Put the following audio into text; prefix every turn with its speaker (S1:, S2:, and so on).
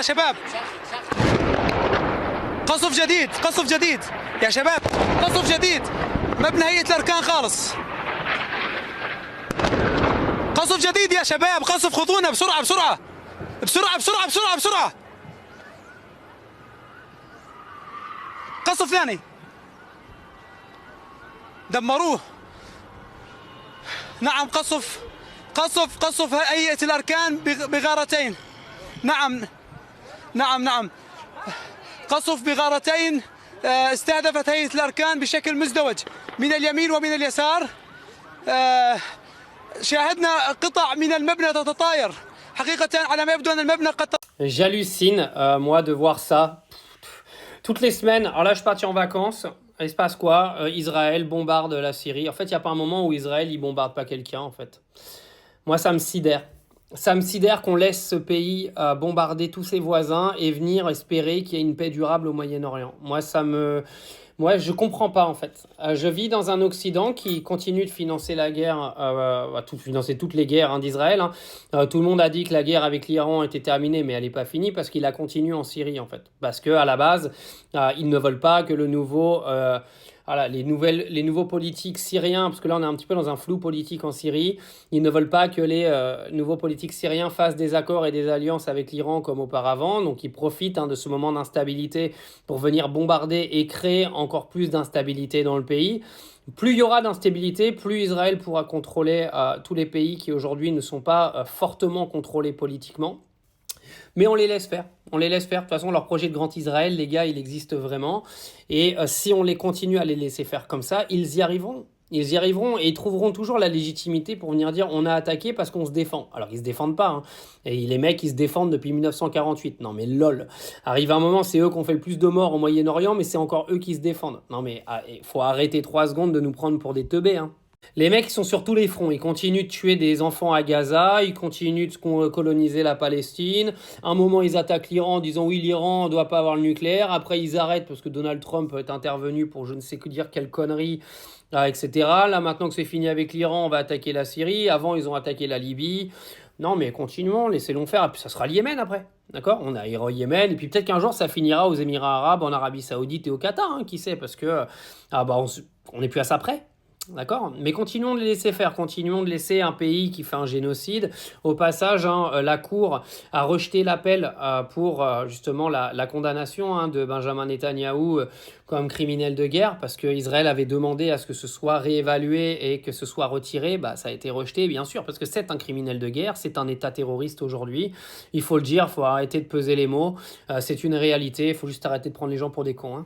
S1: يا شباب. قصف جديد، قصف جديد يا شباب، قصف جديد. مبنى هيئة الأركان خالص. قصف جديد يا شباب، قصف. خذونا بسرعة بسرعة بسرعة بسرعة بسرعة بسرعة. قصف ثاني، دمروه. نعم قصف هيئة الأركان بغارتين. نعم نعم نعم، قصف بغارتين استهدفت هيئة الأركان بشكل مزدوج من اليمين ومن اليسار. شاهدنا قطع من المبنى تتطاير. حقيقة على ما يبدو أن المبنى قد...
S2: J'hallucine, moi, de voir ça. Toutes les semaines, alors là, je suis parti en vacances. Il se passe quoi? Israël bombarde la Syrie. En fait, il n'y a pas un moment où Israël, il bombarde pas quelqu'un, en fait. Moi, ça me sidère. Ça me sidère qu'on laisse ce pays bombarder tous ses voisins et venir espérer qu'il y ait une paix durable au Moyen-Orient. Moi, je comprends pas, en fait. Je vis dans un Occident qui continue de financer la guerre, financer toutes les guerres d'Israël. Tout le monde a dit que la guerre avec l'Iran était terminée, mais elle n'est pas finie parce qu'il a continué en Syrie, en fait. Parce qu'à la base, ils ne veulent pas que le nouveau... les nouveaux politiques syriens, parce que là on est un petit peu dans un flou politique en Syrie, ils ne veulent pas que les nouveaux politiques syriens fassent des accords et des alliances avec l'Iran comme auparavant, donc ils profitent de ce moment d'instabilité pour venir bombarder et créer encore plus d'instabilité dans le pays. Plus il y aura d'instabilité, plus Israël pourra contrôler tous les pays qui aujourd'hui ne sont pas fortement contrôlés politiquement. Mais on les laisse faire. On les laisse faire. De toute façon, leur projet de Grand Israël, les gars, il existe vraiment. Et si on les continue à les laisser faire comme ça, ils y arriveront. Ils y arriveront et ils trouveront toujours la légitimité pour venir dire on a attaqué parce qu'on se défend. Alors ils se défendent pas. Et les mecs, ils se défendent depuis 1948. Non mais lol. Arrive un moment, c'est eux qui ont fait le plus de morts au Moyen-Orient, mais c'est encore eux qui se défendent. Non mais il faut arrêter 3 secondes de nous prendre pour des teubés. Les mecs, ils sont sur tous les fronts. Ils continuent de tuer des enfants à Gaza. Ils continuent de coloniser la Palestine. À un moment, ils attaquent l'Iran en disant oui, l'Iran ne doit pas avoir le nucléaire. Après, ils arrêtent parce que Donald Trump est intervenu pour je ne sais que dire quelle connerie, etc. Là, maintenant que c'est fini avec l'Iran, on va attaquer la Syrie. Avant, ils ont attaqué la Libye. Non, mais continuons, laissez-le faire. Et puis, ça sera le Yémen après. D'accord? On a le Yémen. Et puis, peut-être qu'un jour, ça finira aux Émirats Arabes, en Arabie Saoudite et au Qatar. Qui sait? Parce que on n'est plus à ça près. D'accord? Mais continuons de les laisser faire, continuons de laisser un pays qui fait un génocide. Au passage, la Cour a rejeté l'appel pour justement la condamnation de Benjamin Netanyahou comme criminel de guerre parce qu'Israël avait demandé à ce que ce soit réévalué et que ce soit retiré. Ça a été rejeté, bien sûr, parce que c'est un criminel de guerre, c'est un État terroriste aujourd'hui. Il faut le dire, il faut arrêter de peser les mots. C'est une réalité, il faut juste arrêter de prendre les gens pour des cons.